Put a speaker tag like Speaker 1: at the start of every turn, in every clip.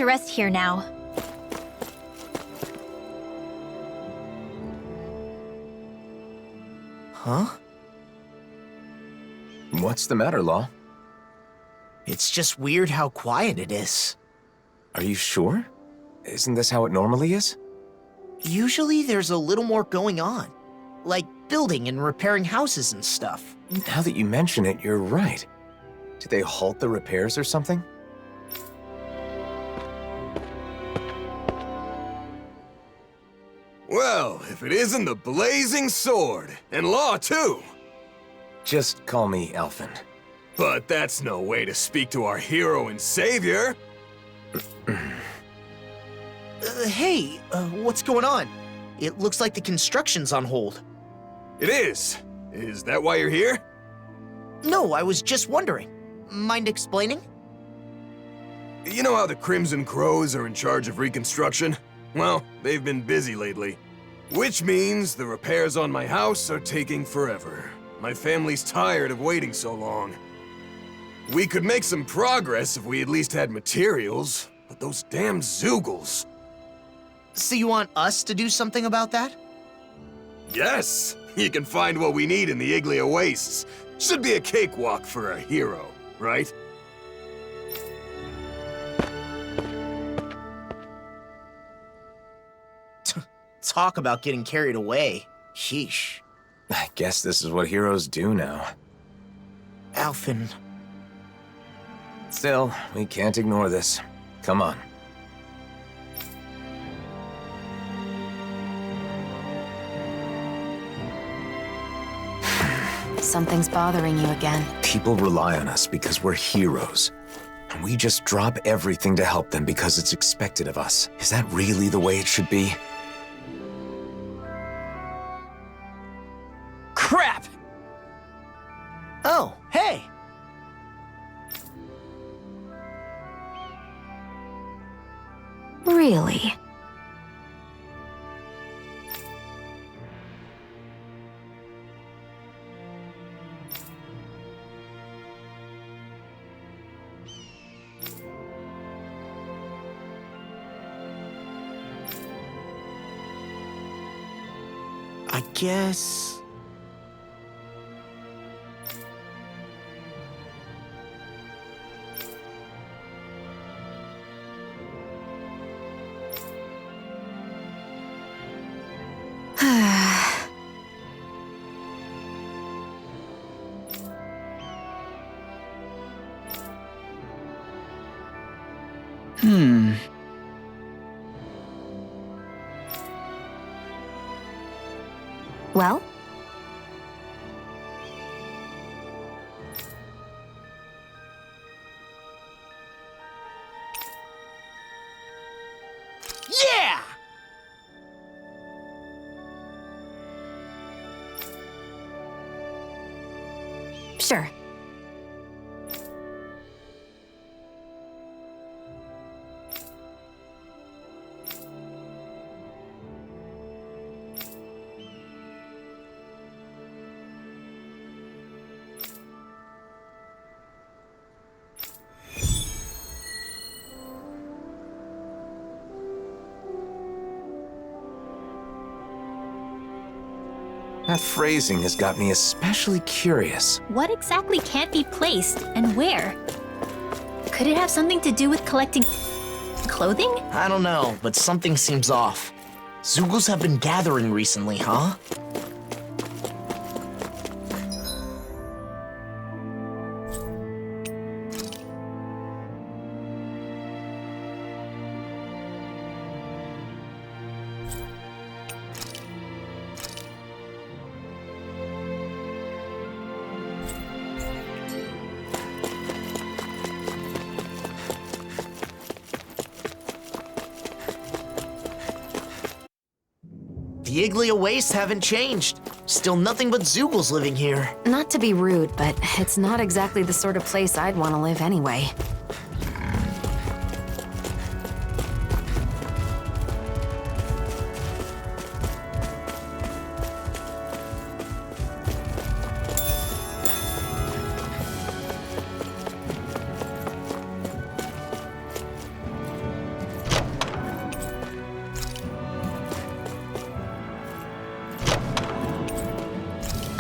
Speaker 1: to rest here now.
Speaker 2: Huh?
Speaker 3: What's the matter, Law?
Speaker 2: It's just weird how quiet it is.
Speaker 3: Are you sure? Isn't this how it normally is?
Speaker 2: Usually there's a little more going on. Like building and repairing houses and stuff.
Speaker 3: Now that you mention it, you're right. Did they halt the repairs or something?
Speaker 4: Well, if it isn't the Blazing Sword, and Law too.
Speaker 3: Just call me Alphen.
Speaker 4: But that's no way to speak to our hero and savior.
Speaker 2: Hey, what's going on? It looks like the construction's on hold.
Speaker 4: It is. Is that why you're here?
Speaker 2: No, I was just wondering. Mind explaining?
Speaker 4: You know how the Crimson Crows are in charge of reconstruction? Well, they've been busy lately. Which means the repairs on my house are taking forever. My family's tired of waiting so long. We could make some progress if we at least had materials, but those damn Zoogles.
Speaker 2: So you want us to do something about that?
Speaker 4: Yes! You can find what we need in the Iglia Wastes. Should be a cakewalk for a hero, right?
Speaker 2: Talk about getting carried away. Sheesh.
Speaker 3: I guess this is what heroes do now.
Speaker 2: Alphen.
Speaker 3: Still, we can't ignore this. Come on.
Speaker 5: Something's bothering you again.
Speaker 3: People rely on us because we're heroes. And we just drop everything to help them because it's expected of us. Is that really the way it should be?
Speaker 2: Crap! Oh, hey!
Speaker 5: Really?
Speaker 2: I guess...
Speaker 5: Well?
Speaker 2: Yeah!
Speaker 5: Sure.
Speaker 3: That phrasing has got me especially curious.
Speaker 1: What exactly can't be placed, and where? Could it have something to do with collecting clothing?
Speaker 2: I don't know, but something seems off. Zoogles have been gathering recently, huh? The Iglia Wastes haven't changed. Still nothing but Zoogles living here.
Speaker 5: Not to be rude, but it's not exactly the sort of place I'd want to live anyway.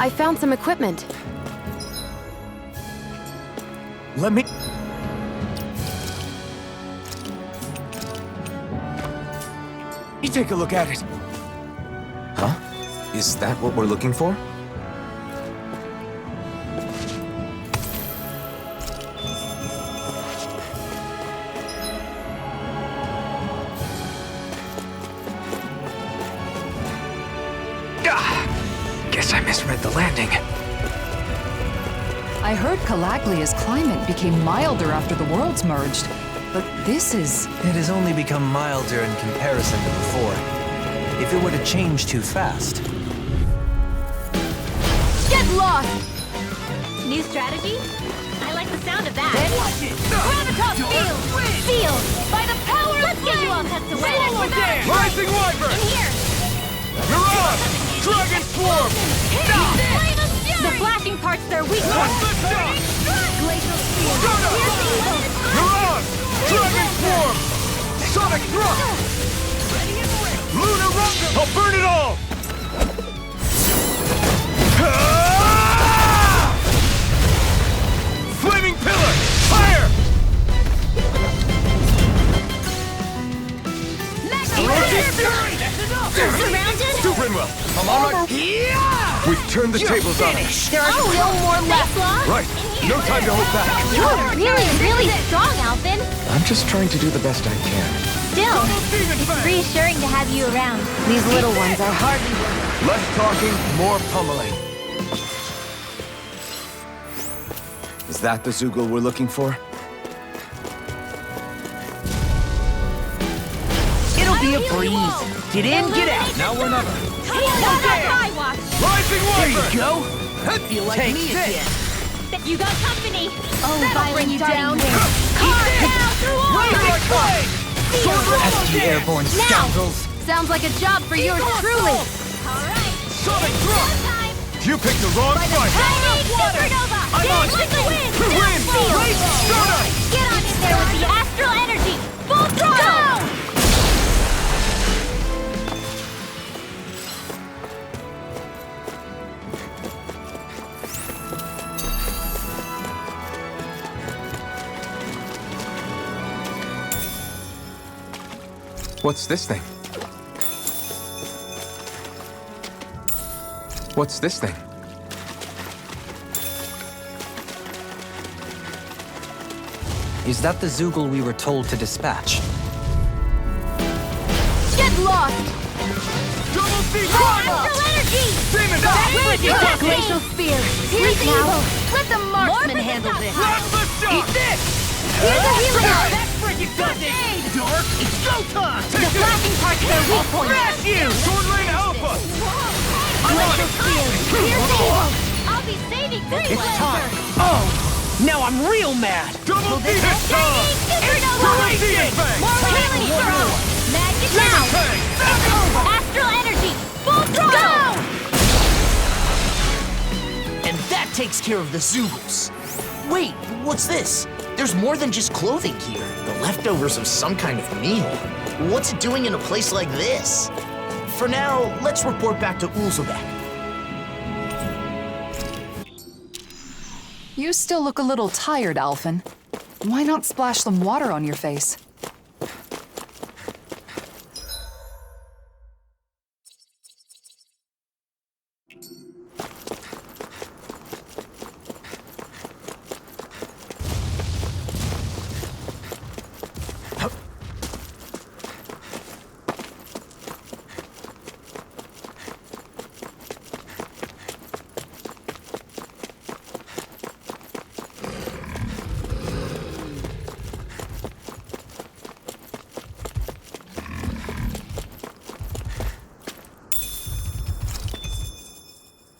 Speaker 5: I found some equipment.
Speaker 3: Let me... You take a look at it. Huh? Is that what we're looking for? Guess I misread the landing.
Speaker 6: I heard Calaglia's climate became milder after the worlds merged. But this is...
Speaker 7: It has only become milder in comparison to before. If it were to change too fast.
Speaker 5: Get lost!
Speaker 1: New strategy? I like the sound of that. Gravitas field! Field! By the power of Let's get you all tucked away.
Speaker 4: Rising Wyvern!
Speaker 1: In here!
Speaker 4: You're on! Dragon Swarm!
Speaker 1: The flashing part's their weak point. Glacial spear.
Speaker 4: You're on! Dragon Swarm! Sonic Thrust! Lunar Rumble! I'll burn it all! Flaming Pillar! Fire!
Speaker 1: Surrounded?
Speaker 4: Stuprinwell! I'm on my... We've turned the tables on him.
Speaker 1: There are still more left.
Speaker 4: Right. No time to hold back.
Speaker 1: You're really strong, Alvin.
Speaker 3: I'm just trying to do the best I can.
Speaker 1: Still, it's reassuring to have you around.
Speaker 5: These little ones are hardly...
Speaker 4: Less talking, more pummeling.
Speaker 3: Is that the Zoogle we're looking for?
Speaker 2: It'll be a breeze. Get in, get out.
Speaker 7: Now or never.
Speaker 4: Rising
Speaker 2: There you
Speaker 4: Wyvern!
Speaker 2: go. Feel like
Speaker 7: Take
Speaker 2: me
Speaker 7: this.
Speaker 2: again.
Speaker 1: You got company.
Speaker 5: Oh, violent down.
Speaker 7: Pesky airborne scoundrels.
Speaker 5: Sounds like a job for yours truly.
Speaker 4: Sonic Thrust! You picked the wrong fight!
Speaker 1: I'm on! Like the wind!
Speaker 4: Wind! Soda!
Speaker 1: Get on in there with the astral energy! Full throttle!
Speaker 3: What's this thing? What's this thing?
Speaker 7: Is that the Zoogle we were told to dispatch?
Speaker 5: Get lost!
Speaker 4: Double speed
Speaker 1: Astral energy!
Speaker 4: Demon
Speaker 5: Glacial spear. Here's evil. Let the marksman handle this.
Speaker 4: Plasma Shock! Eat this!
Speaker 5: Here's a healing out.
Speaker 2: That freaking does it. Dork, it's go time.
Speaker 1: The flashing part's their weak point.
Speaker 2: Smash you.
Speaker 4: Sword Lane Alpha!
Speaker 1: Glacial spear. Here's evil. I'll be saving this
Speaker 2: It's time. Oh, now I'm real mad.
Speaker 4: Double D hit time!
Speaker 1: Supernova!
Speaker 4: Demon Fang!
Speaker 1: More healing throw! Magic
Speaker 4: Demon
Speaker 1: now!
Speaker 4: Fang!
Speaker 1: Astral energy! Full throttle!
Speaker 2: And that takes care of the Zoogles. Wait, what's this? There's more than just clothing here. The leftovers of some kind of meal. What's it doing in a place like this? For now, let's report back to Ulzebek.
Speaker 6: You still look a little tired, Alphen. Why not splash some water on your face?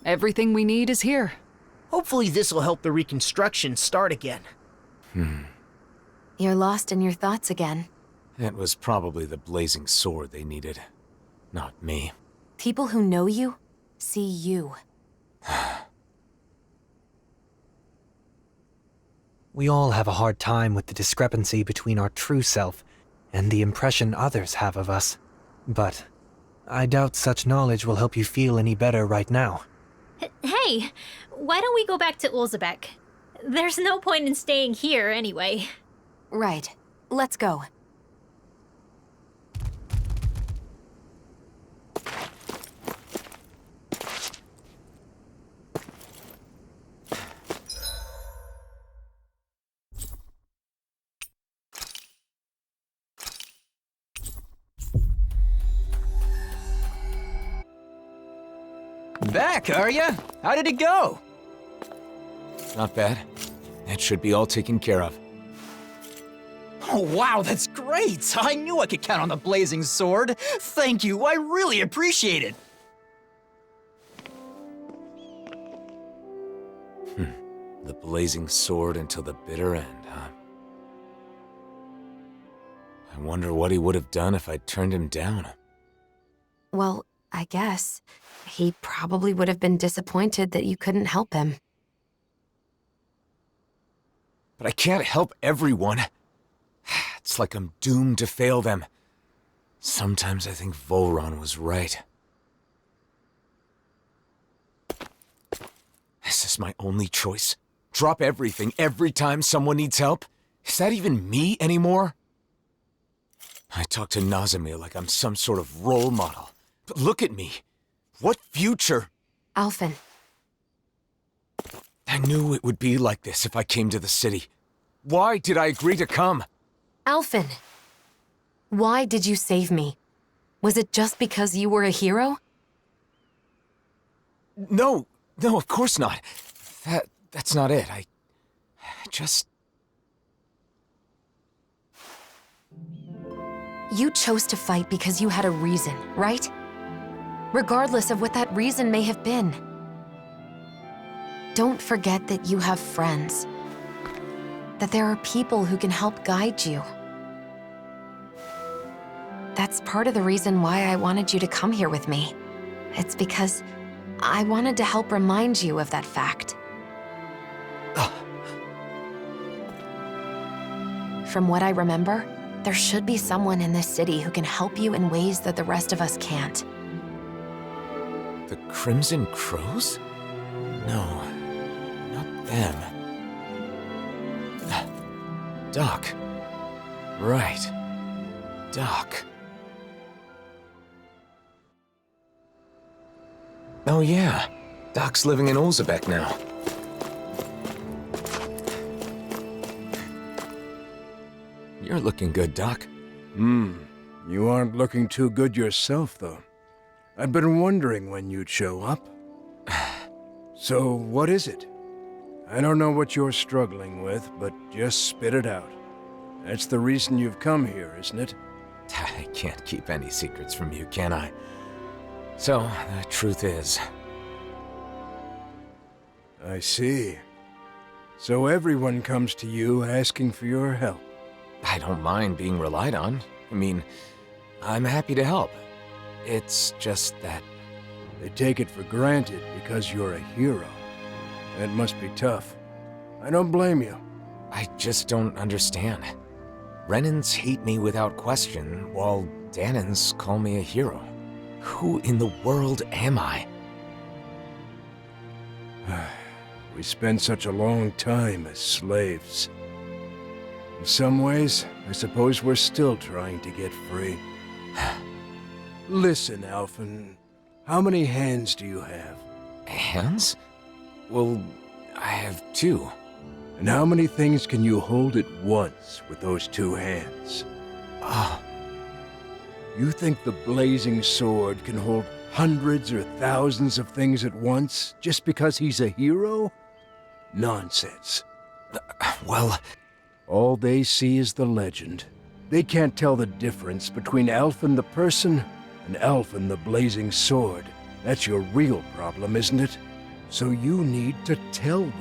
Speaker 6: Everything we need is here.
Speaker 2: Hopefully this will help the reconstruction start again.
Speaker 5: You're lost in your thoughts again.
Speaker 3: It was probably the blazing sword they needed, not me.
Speaker 5: People who know you see you.
Speaker 7: We all have a hard time with the discrepancy between our true self and the impression others have of us. But I doubt such knowledge will help you feel any better right now.
Speaker 1: Hey, Hey, why don't we go back to Ulzebek? There's no point in staying here anyway.
Speaker 5: Right. Let's go.
Speaker 8: Back, are ya? How did it go?
Speaker 3: Not bad. That should be all taken care of.
Speaker 8: Oh, wow, that's great! I knew I could count on the blazing sword. Thank you, I really appreciate it.
Speaker 3: The blazing sword until the bitter end, huh? I wonder what he would have done if I'd turned him down.
Speaker 5: Well, I guess he probably would have been disappointed that you couldn't help him.
Speaker 3: But I can't help everyone. It's like I'm doomed to fail them. Sometimes I think Volron was right. Is this my only choice? Drop everything every time someone needs help? Is that even me anymore? I talk to Nazimir like I'm some sort of role model. But look at me. What future?
Speaker 5: Alphen.
Speaker 3: I knew it would be like this if I came to the city. Why did I agree to come?
Speaker 5: Alphen. Why did you save me? Was it just because you were a hero?
Speaker 3: No, of course not. That's not it. I just...
Speaker 5: You chose to fight because you had a reason, right? Regardless of what that reason may have been. Don't forget that you have friends. That there are people who can help guide you. That's part of the reason why I wanted you to come here with me. It's because I wanted to help remind you of that fact. From what I remember, there should be someone in this city who can help you in ways that the rest of us can't.
Speaker 3: The Crimson Crows? No, not them. Doc. Right. Doc. Oh yeah, Doc's living in Ulzebek now. You're looking good, Doc.
Speaker 9: You aren't looking too good yourself, though. I've been wondering when you'd show up. So, what is it? I don't know what you're struggling with, but just spit it out. That's the reason you've come here, isn't it?
Speaker 3: I can't keep any secrets from you, can I? So, the truth is...
Speaker 9: I see. So everyone comes to you asking for your help.
Speaker 3: I don't mind being relied on. I mean, I'm happy to help. It's just that...
Speaker 9: They take it for granted because you're a hero. That must be tough. I don't blame you.
Speaker 3: I just don't understand. Renans hate me without question, while Danans call me a hero. Who in the world am I?
Speaker 9: We spent such a long time as slaves. In some ways, I suppose we're still trying to get free. Listen, Alphen, how many hands do you have?
Speaker 3: Hands? Well, I have 2.
Speaker 9: And how many things can you hold at once with those 2 hands? You think the blazing sword can hold hundreds or thousands of things at once just because he's a hero? Nonsense.
Speaker 3: Well...
Speaker 9: All they see is the legend. They can't tell the difference between Alphen the person and Alphen the blazing sword. That's your real problem, isn't it? So you need to tell them.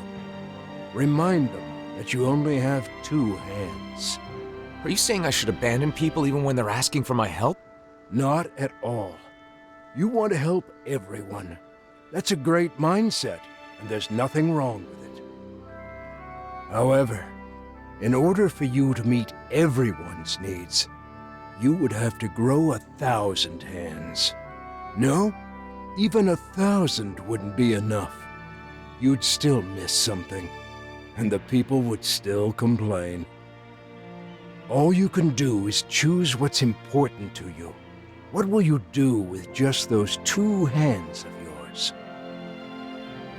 Speaker 9: Remind them that you only have 2 hands.
Speaker 3: Are you saying I should abandon people even when they're asking for my help?
Speaker 9: Not at all. You want to help everyone. That's a great mindset, and there's nothing wrong with it. However, in order for you to meet everyone's needs, you would have to grow 1,000 hands. No, even 1,000 wouldn't be enough. you'd still miss something, and the people would still complain. All you can do is choose what's important to you. What will you do with just those 2 hands of yours?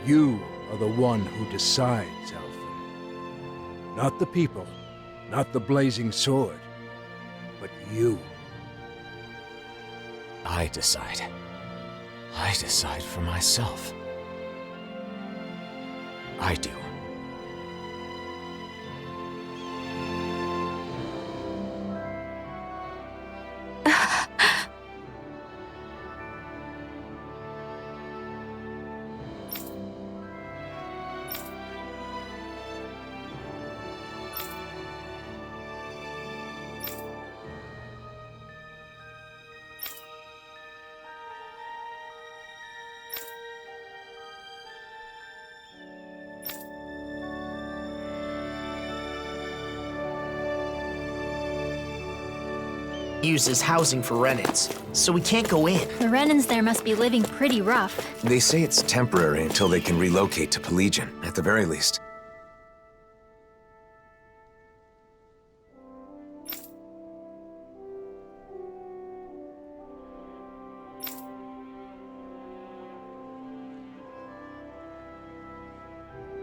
Speaker 9: You are the one who decides, Elfin. Not the people, not the blazing sword, but you.
Speaker 3: I decide. I decide for myself. I do.
Speaker 2: Used as housing for Renans, so we can't go in.
Speaker 1: The Renans there must be living pretty rough.
Speaker 3: They say it's temporary until they can relocate to Pelegion, at the very least.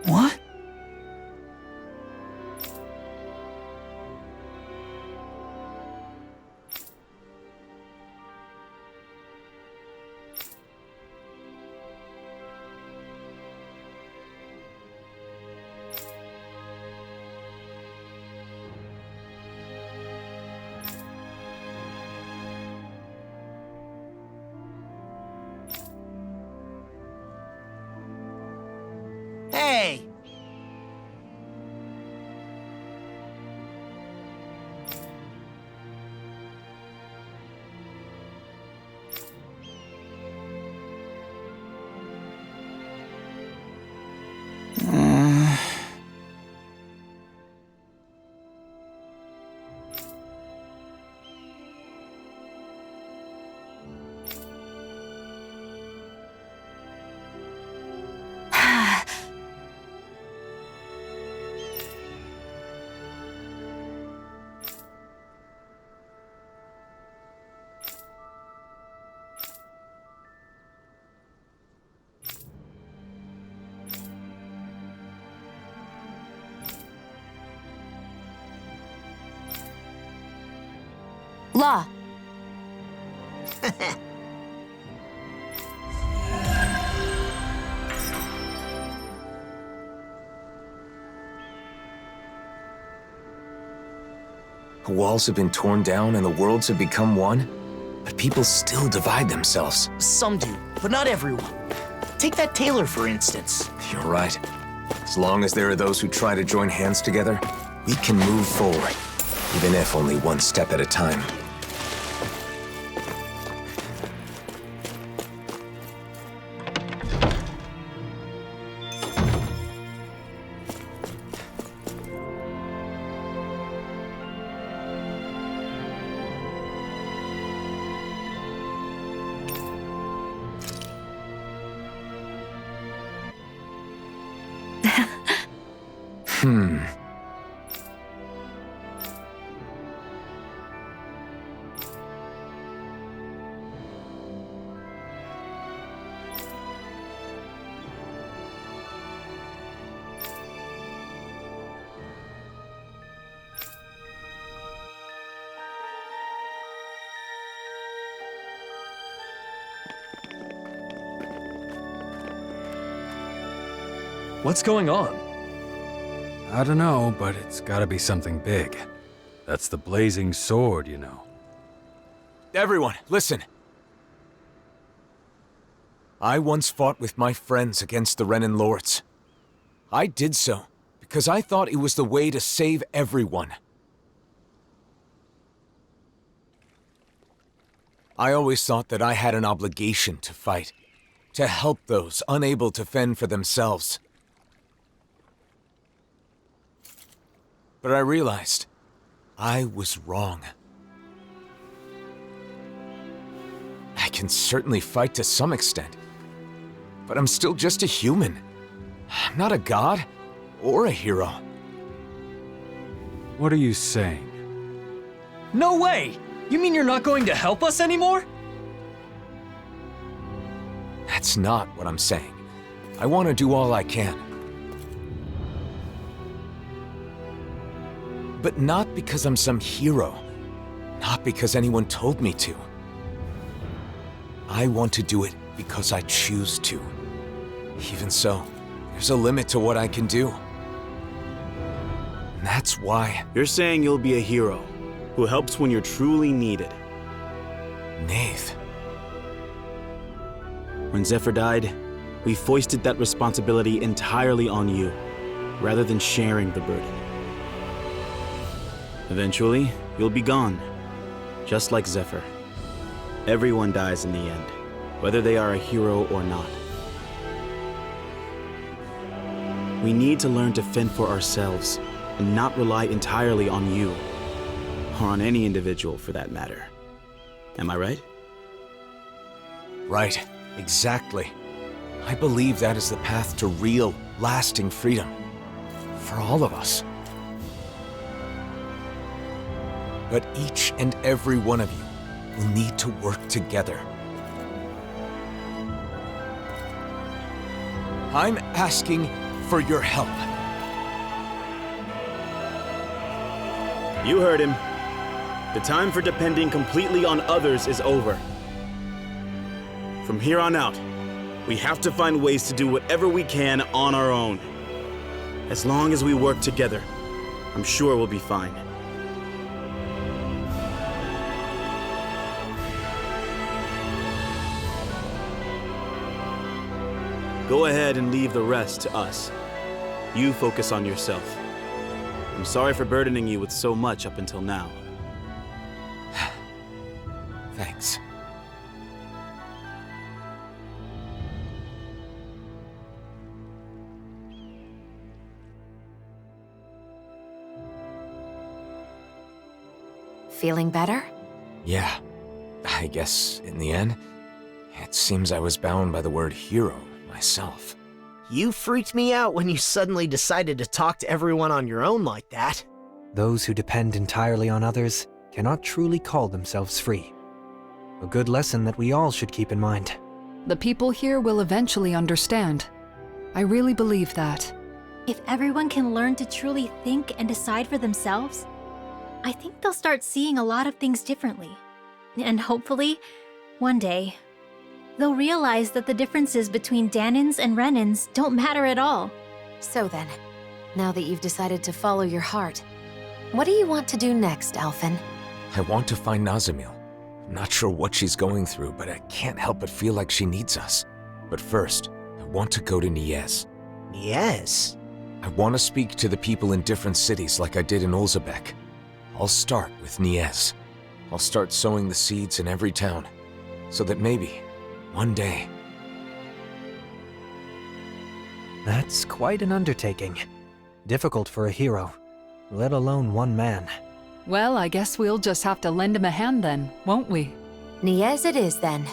Speaker 8: What?
Speaker 2: Hey!
Speaker 1: Law.
Speaker 3: The walls have been torn down and the worlds have become one, but people still divide themselves.
Speaker 2: Some do, but not everyone. Take that tailor, for instance.
Speaker 3: You're right. As long as there are those who try to join hands together, we can move forward, even if only one step at a time.
Speaker 10: What's going on?
Speaker 9: I don't know, but it's gotta be something big. That's the blazing sword, you know.
Speaker 3: Everyone, listen. I once fought with my friends against the Renan Lords. I did so because I thought it was the way to save everyone. I always thought that I had an obligation to fight, to help those unable to fend for themselves. But I realized I was wrong. I can certainly fight to some extent, but I'm still just a human. I'm not a god or a hero.
Speaker 10: What are you saying?
Speaker 8: No way! You mean you're not going to help us anymore?
Speaker 3: That's not what I'm saying. I want to do all I can. But not because I'm some hero. Not because anyone told me to. I want to do it because I choose to. Even so, there's a limit to what I can do. And that's why...
Speaker 11: You're saying you'll be a hero who helps when you're truly needed.
Speaker 3: Nath.
Speaker 11: When Zephyr died, we foisted that responsibility entirely on you, rather than sharing the burden. Eventually, you'll be gone, just like Zephyr. Everyone dies in the end, whether they are a hero or not. We need to learn to fend for ourselves and not rely entirely on you, or on any individual for that matter. Am I right?
Speaker 3: Right, exactly. I believe that is the path to real, lasting freedom. For all of us. But each and every one of you will need to work together. I'm asking for your help.
Speaker 11: You heard him. The time for depending completely on others is over. From here on out, we have to find ways to do whatever we can on our own. As long as we work together, I'm sure we'll be fine. Go ahead and leave the rest to us. You focus on yourself. I'm sorry for burdening you with so much up until now.
Speaker 3: Thanks.
Speaker 5: Feeling better?
Speaker 3: Yeah. I guess, in the end, it seems I was bound by the word hero myself.
Speaker 2: You freaked me out when you suddenly decided to talk to everyone on your own like that.
Speaker 7: Those who depend entirely on others cannot truly call themselves free. A good lesson that we all should keep in mind.
Speaker 6: The people here will eventually understand. I really believe that.
Speaker 1: If everyone can learn to truly think and decide for themselves, I think they'll start seeing a lot of things differently. And hopefully, one day, they'll realize that the differences between Danins and Renins don't matter at all.
Speaker 5: So then, now that you've decided to follow your heart, what do you want to do next, Alphen?
Speaker 3: I want to find Nazamil. I'm not sure what she's going through, but I can't help but feel like she needs us. But first, I want to go to Niez.
Speaker 2: Niez?
Speaker 3: I want to speak to the people in different cities like I did in Ulzebek. I'll start with Niez. I'll start sowing the seeds in every town, so that maybe, one day...
Speaker 7: That's quite an undertaking. Difficult for a hero, let alone one man.
Speaker 6: Well, I guess we'll just have to lend him a hand then, won't we?
Speaker 5: Niez it is then.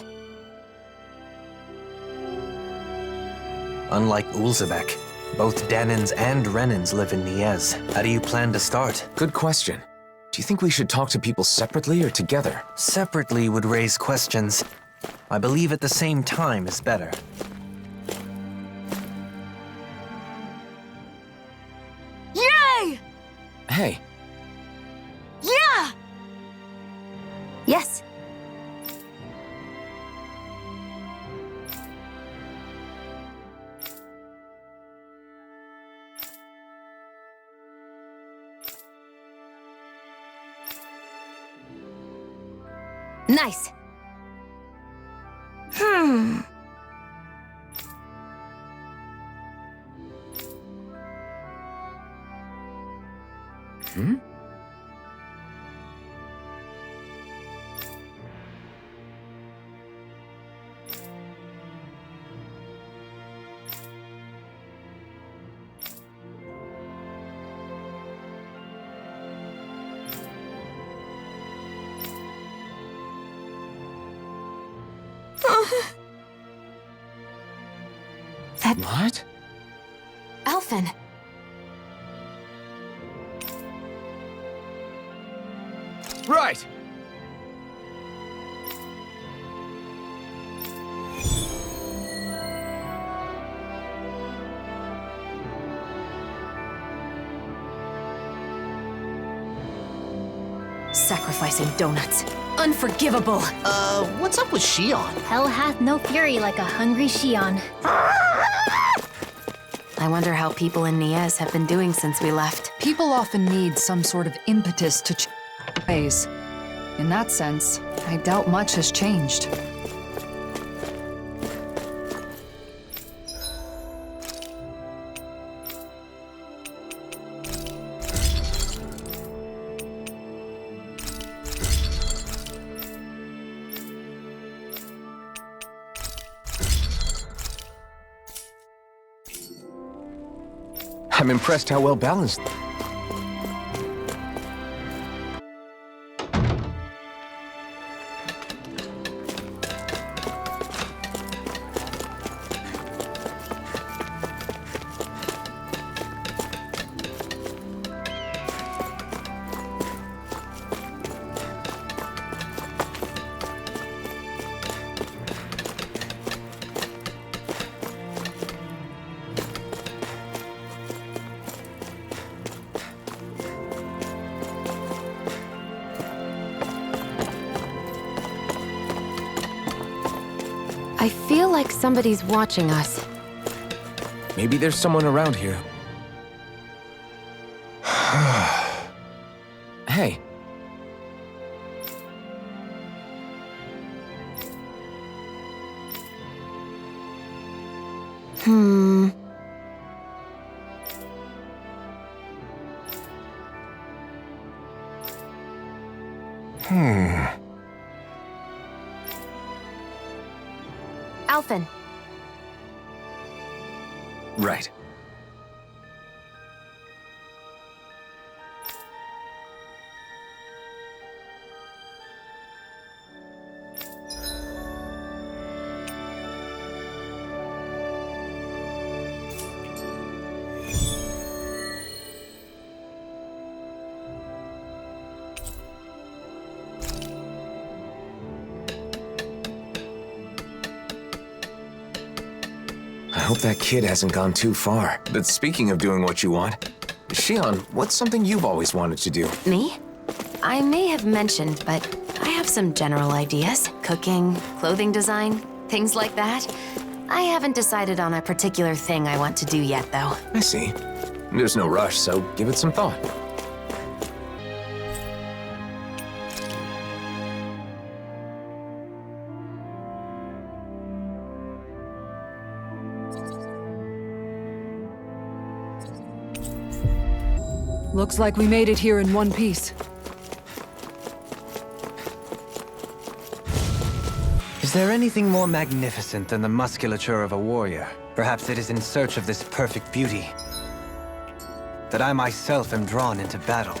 Speaker 7: Unlike Ulzebek, both Danins and Renins live in Niez. How do you plan to start?
Speaker 3: Good question. Do you think we should talk to people separately or together?
Speaker 7: Separately would raise questions. I believe at the same time is better.
Speaker 1: Yay!
Speaker 3: Hey,
Speaker 1: Yeah!
Speaker 5: Yes. Nice.
Speaker 3: Hmm? What?
Speaker 5: Alphen.
Speaker 3: Right!
Speaker 5: Sacrificing donuts. Unforgivable.
Speaker 2: What's up with Shion?
Speaker 1: Hell hath no fury like a hungry Shion.
Speaker 5: I wonder how people in Niez have been doing since we left.
Speaker 6: People often need some sort of impetus to change ways. In that sense, I doubt much has changed.
Speaker 3: I'm impressed how well balanced.
Speaker 5: I feel like somebody's watching us.
Speaker 3: Maybe there's someone around here. Hey.
Speaker 5: Alphen.
Speaker 3: Right. I hope that kid hasn't gone too far. But speaking of doing what you want, Shion, what's something you've always wanted to do?
Speaker 5: Me? I may have mentioned, but I have some general ideas. Cooking, clothing design, things like that. I haven't decided on a particular thing I want to do yet, though.
Speaker 3: I see. There's no rush, so give it some thought.
Speaker 6: Looks like we made it here in one piece.
Speaker 7: Is there anything more magnificent than the musculature of a warrior? Perhaps it is in search of this perfect beauty that I myself am drawn into battle.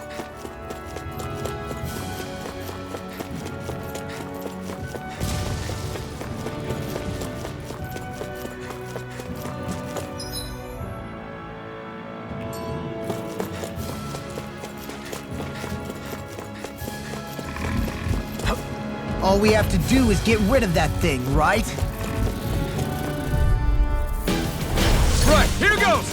Speaker 12: All we have to do is get rid of that thing, right?
Speaker 4: Right, here goes!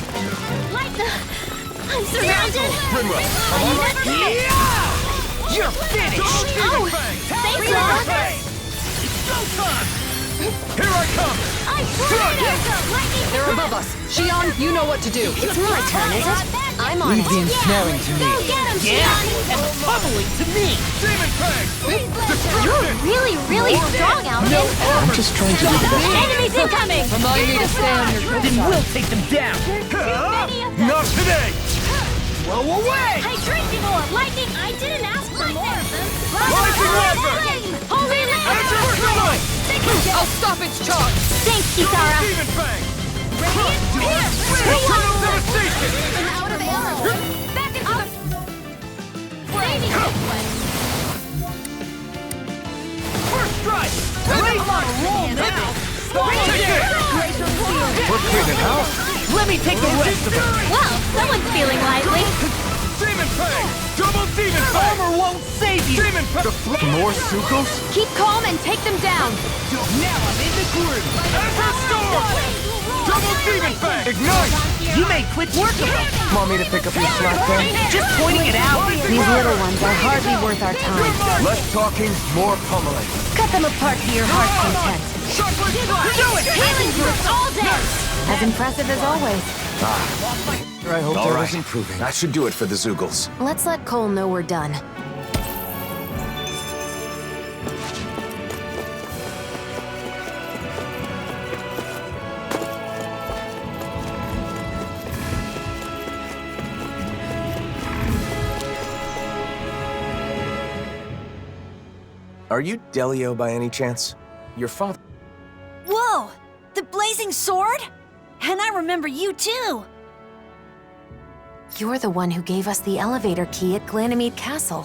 Speaker 1: I'm surrounded!
Speaker 4: Grimwell, come on!
Speaker 12: Yeah! You're finished!
Speaker 1: Oh! Thanks, Rock!
Speaker 4: It's showtime! Here I come!
Speaker 6: They're above us. Shion, you know what to do.
Speaker 5: It's my turn, is it? I'm on
Speaker 7: Leave
Speaker 5: it.
Speaker 7: the ensnaring to me.
Speaker 1: Go get him,
Speaker 12: Yeah! And the pummeling to me!
Speaker 4: Demon Fang!
Speaker 1: You're really strong, Alvin.
Speaker 3: I'm just trying to do the best.
Speaker 1: Enemies incoming!
Speaker 6: Remind me to stay on your good
Speaker 12: Then
Speaker 6: side.
Speaker 12: we'll take them down!
Speaker 4: Not today!
Speaker 12: Blow away!
Speaker 1: Hydrate more! Lightning! I didn't ask for more of them!
Speaker 4: Rising Lava!
Speaker 1: Holy Lava!
Speaker 6: I'll stop its charge.
Speaker 1: Thanks, Kisara!
Speaker 4: Demon Fang!
Speaker 1: Here!
Speaker 4: Eternal devastation!
Speaker 1: I'm out of arrows! Back into the... Saving
Speaker 4: First strike!
Speaker 12: Great on a roll now!
Speaker 4: Take it!
Speaker 3: We're cleaning house.
Speaker 12: Let me me take the rest of it!
Speaker 1: Well, someone's feeling lively.
Speaker 4: Demon Fang! Double Demon Fang!
Speaker 12: Armor won't save you!
Speaker 4: Demon Fang!
Speaker 3: More Sukos?
Speaker 5: Keep calm and take them down.
Speaker 12: Now I'm in the groove!
Speaker 4: Emperor Storm! Double Demon Fang!
Speaker 3: Ignite!
Speaker 12: You made quick work of them!
Speaker 7: Want me to pick up your slack then?
Speaker 12: Just pointing it out!
Speaker 5: These little ones are hardly worth our time.
Speaker 3: Less talking, more pummeling.
Speaker 5: Cut them apart to your heart's content.
Speaker 12: Do it!
Speaker 1: Healing groups all day.
Speaker 5: As impressive as always.
Speaker 3: I hope that was improving. That should do it for the Zoogles.
Speaker 5: Let's let Cole know we're done.
Speaker 3: Are you Delio by any chance? Your father...
Speaker 13: Whoa! The blazing sword? And I remember you too!
Speaker 5: You're the one who gave us the elevator key at Ganymede Castle.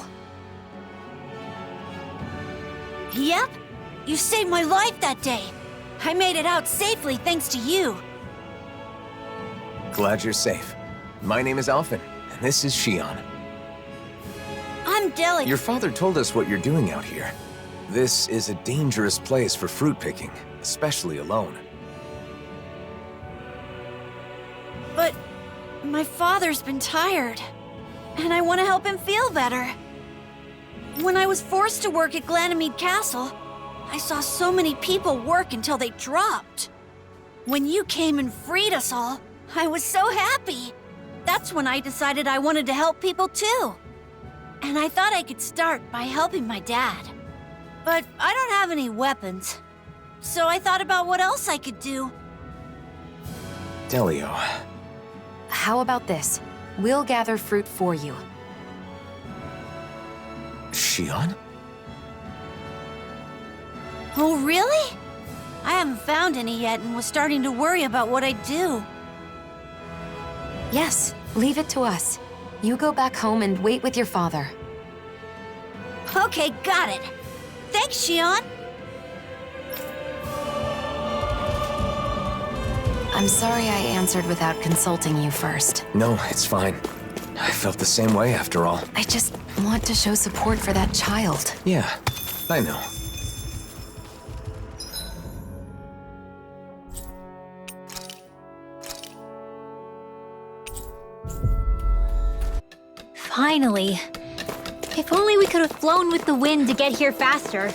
Speaker 13: Yep. You saved my life that day. I made it out safely thanks to you.
Speaker 3: Glad you're safe. My name is Alphen, and this is Shion.
Speaker 13: I'm Deli.
Speaker 3: Your father told us what you're doing out here. This is a dangerous place for fruit picking, especially alone.
Speaker 13: But my father's been tired, and I want to help him feel better. When I was forced to work at Ganymede Castle, I saw so many people work until they dropped. When you came and freed us all, I was so happy. That's when I decided I wanted to help people too. And I thought I could start by helping my dad. But I don't have any weapons, so I thought about what else I could do.
Speaker 3: Delio.
Speaker 5: How about this? We'll gather fruit for you.
Speaker 3: Shion?
Speaker 13: Oh, really? I haven't found any yet and was starting to worry about what I'd do.
Speaker 5: Yes, leave it to us. You go back home and wait with your father.
Speaker 13: Okay, got it. Thanks, Shion.
Speaker 5: I'm sorry I answered without consulting you first.
Speaker 3: No, it's fine. I felt the same way after all.
Speaker 5: I just want to show support for that child.
Speaker 3: Yeah, I know.
Speaker 1: Finally. If only we could have flown with the wind to get here faster.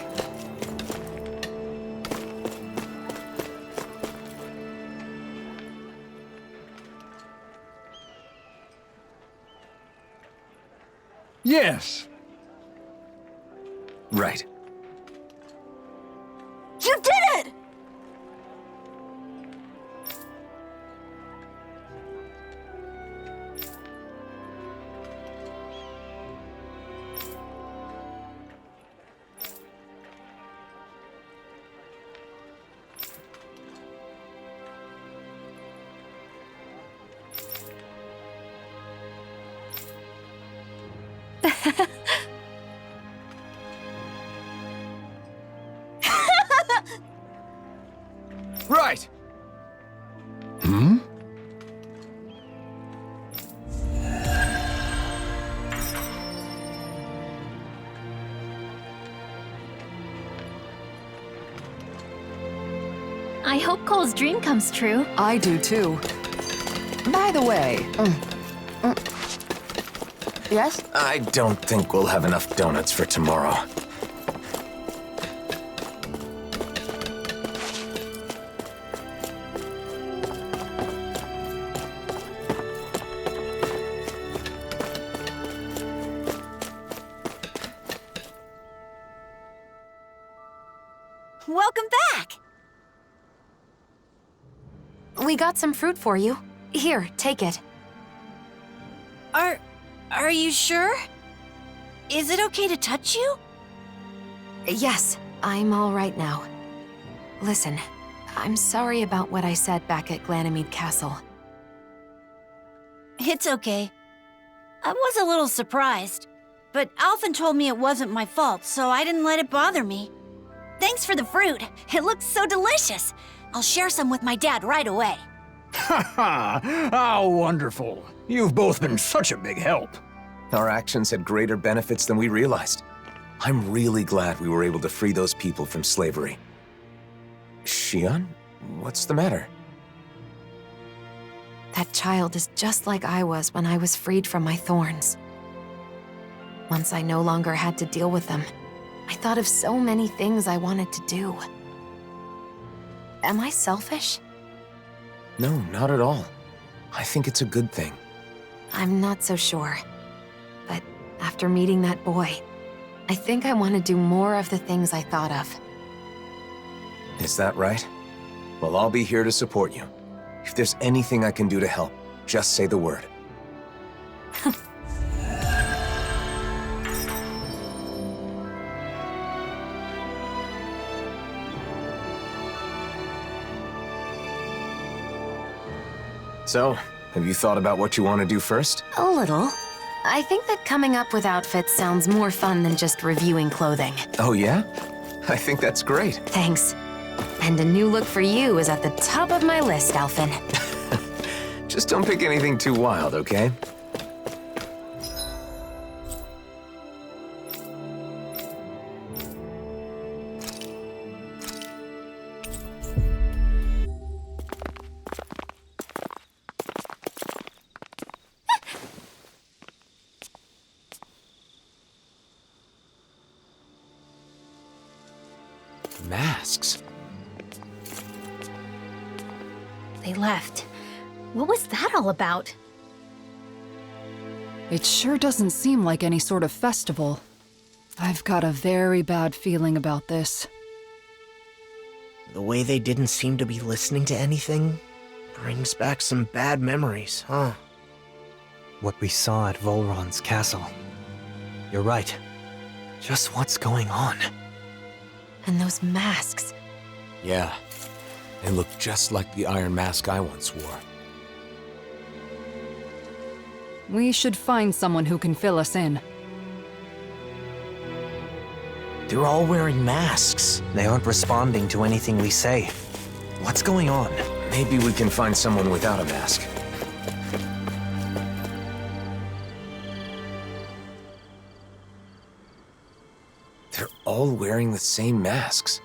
Speaker 9: Yes.
Speaker 3: Right.
Speaker 13: You did it!
Speaker 3: Right! Hmm?
Speaker 1: I hope Cole's dream comes true.
Speaker 6: I do too. By the way,
Speaker 5: Yes?
Speaker 3: I don't think we'll have enough donuts for tomorrow.
Speaker 13: Welcome back!
Speaker 5: We got some fruit for you. Here, take it.
Speaker 13: Are you sure? Is it okay to touch you?
Speaker 5: Yes, I'm all right now. Listen, I'm sorry about what I said back at Ganymede Castle.
Speaker 13: It's okay. I was a little surprised, but Alphen told me it wasn't my fault, so I didn't let it bother me. Thanks for the fruit. It looks so delicious. I'll share some with my dad right away.
Speaker 14: Ha ha! How wonderful. You've both been such a big help.
Speaker 3: Our actions had greater benefits than we realized. I'm really glad we were able to free those people from slavery. Xion? What's the matter?
Speaker 5: That child is just like I was when I was freed from my thorns. Once I no longer had to deal with them, I thought of so many things I wanted to do. Am I selfish?
Speaker 3: No, not at all. I think it's a good thing.
Speaker 5: I'm not so sure. But after meeting that boy, I think I want to do more of the things I thought of.
Speaker 3: Is that right? Well, I'll be here to support you. If there's anything I can do to help, just say the word. So, have you thought about what you want to do first?
Speaker 5: A little. I think that coming up with outfits sounds more fun than just reviewing clothing.
Speaker 3: Oh yeah? I think that's great.
Speaker 5: Thanks. And a new look for you is at the top of my list, Alphen.
Speaker 3: Just don't pick anything too wild, okay? Masks.
Speaker 1: They left. What was that all about?
Speaker 6: It sure doesn't seem like any sort of festival. I've got a very bad feeling about this.
Speaker 2: The way they didn't seem to be listening to anything brings back some bad memories, huh?
Speaker 7: What we saw at Volron's castle. You're right. Just what's going on?
Speaker 5: And those masks.
Speaker 3: Yeah. They look just like the iron mask I once wore.
Speaker 6: We should find someone who can fill us in.
Speaker 2: They're all wearing masks.
Speaker 7: They aren't responding to anything we say. What's going on?
Speaker 3: Maybe we can find someone without a mask. They're all wearing the same masks.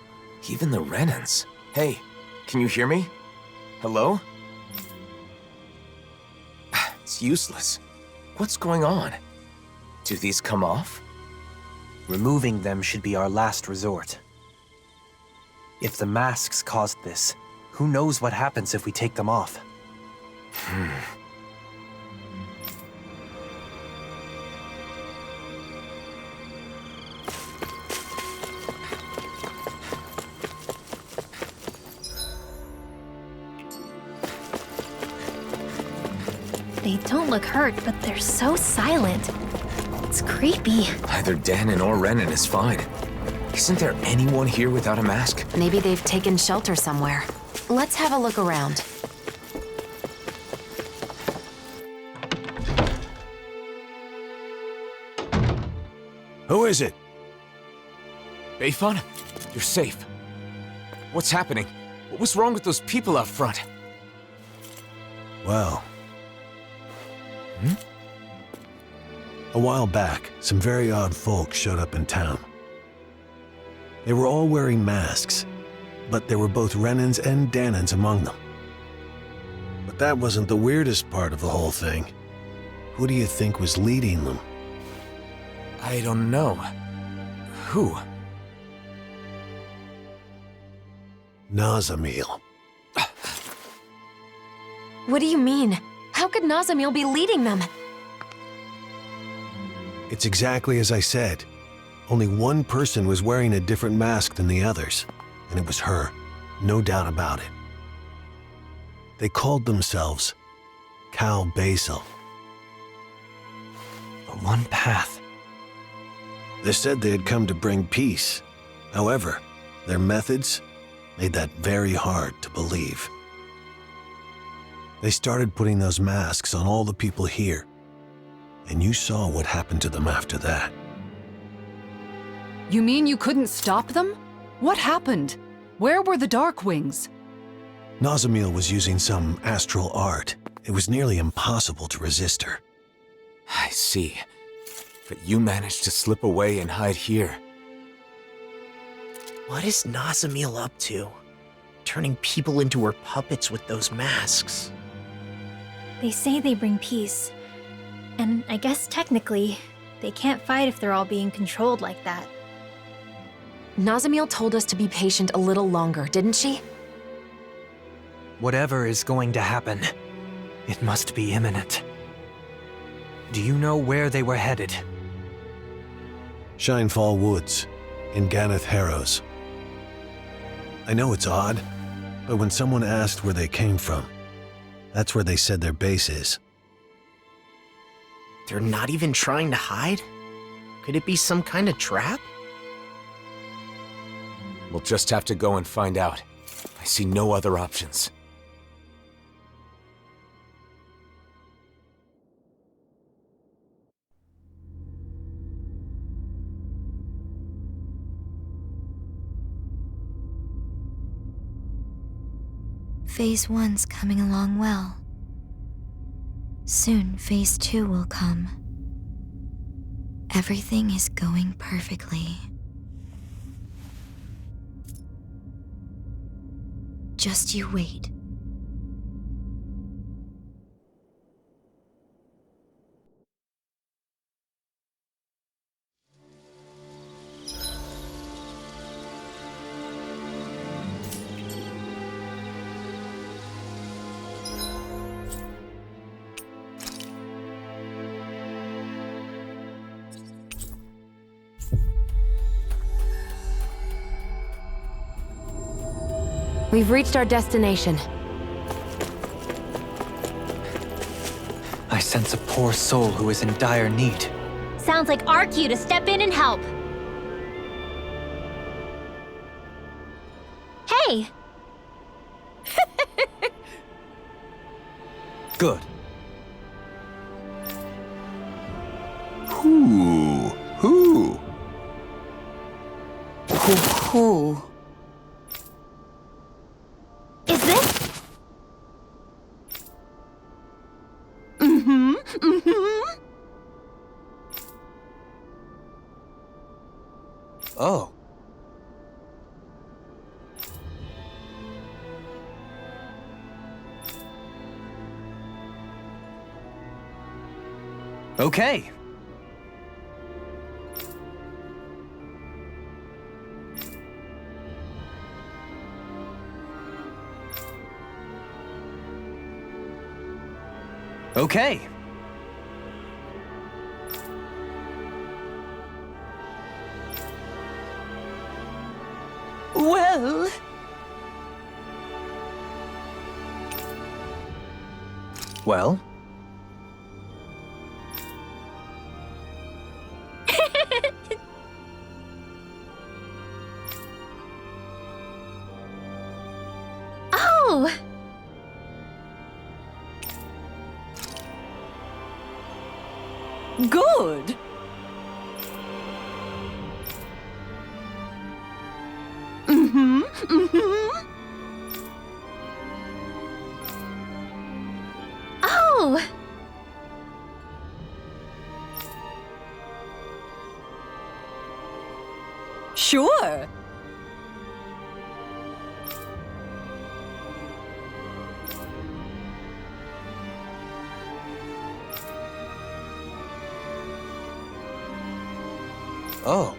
Speaker 3: Even the Renans. Hey, can you hear me? Hello? It's useless. What's going on? Do these come off?
Speaker 7: Removing them should be our last resort. If the masks caused this, who knows what happens if we take them off?
Speaker 1: They don't look hurt, but they're so silent. It's creepy.
Speaker 3: Either Danon or Renan is fine. Isn't there anyone here without a mask?
Speaker 5: Maybe they've taken shelter somewhere. Let's have a look around.
Speaker 9: Who is it?
Speaker 3: Bayfon? You're safe. What's happening? What was wrong with those people out front?
Speaker 15: Well... A while back, some very odd folks showed up in town. They were all wearing masks, but there were both Renans and Danons among them. But that wasn't the weirdest part of the whole thing. Who do you think was leading them?
Speaker 3: I don't know. Who?
Speaker 15: Nazamil.
Speaker 5: What do you mean? How could Nazamil be leading them?
Speaker 15: It's exactly as I said. Only one person was wearing a different mask than the others, and it was her, no doubt about it. They called themselves Cal Basil.
Speaker 7: The one path.
Speaker 15: They said they had come to bring peace. However, their methods made that very hard to believe. They started putting those masks on all the people here, and you saw what happened to them after that.
Speaker 6: You mean you couldn't stop them? What happened? Where were the Dark Wings?
Speaker 15: Nazamil was using some astral art. It was nearly impossible to resist her.
Speaker 3: I see. But you managed to slip away and hide here.
Speaker 2: What is Nazamil up to? Turning people into her puppets with those masks.
Speaker 1: They say they bring peace. And I guess technically, they can't fight if they're all being controlled like that.
Speaker 5: Nazamil told us to be patient a little longer, didn't she?
Speaker 7: Whatever is going to happen, it must be imminent. Do you know where they were headed?
Speaker 15: Shinefall Woods, in Ganeth Harrows. I know it's odd, but when someone asked where they came from, that's where they said their base is.
Speaker 2: They're not even trying to hide? Could it be some kind of trap?
Speaker 3: We'll just have to go and find out. I see no other options.
Speaker 16: Phase 1's coming along well. Soon, Phase 2 will come. Everything is going perfectly. Just you wait.
Speaker 5: We've reached our destination.
Speaker 7: I sense a poor soul who is in dire need.
Speaker 1: Sounds like our cue to step in and help. Hey!
Speaker 7: Good.
Speaker 4: Who? Who?
Speaker 13: Who?
Speaker 1: Is this? Mm-hmm.
Speaker 7: Oh. Okay. Okay.
Speaker 13: Well...
Speaker 7: Well?
Speaker 1: Oh!
Speaker 13: Good. Mm-hmm. Mm-hmm.
Speaker 1: Oh!
Speaker 13: Sure.
Speaker 7: Oh.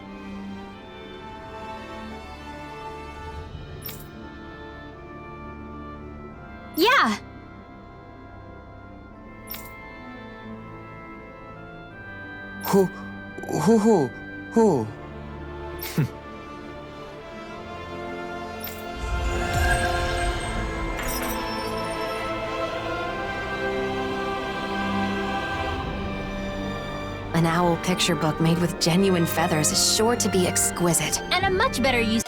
Speaker 1: Yeah!
Speaker 7: Who?
Speaker 5: An owl picture book made with genuine feathers is sure to be exquisite.
Speaker 1: And a much better use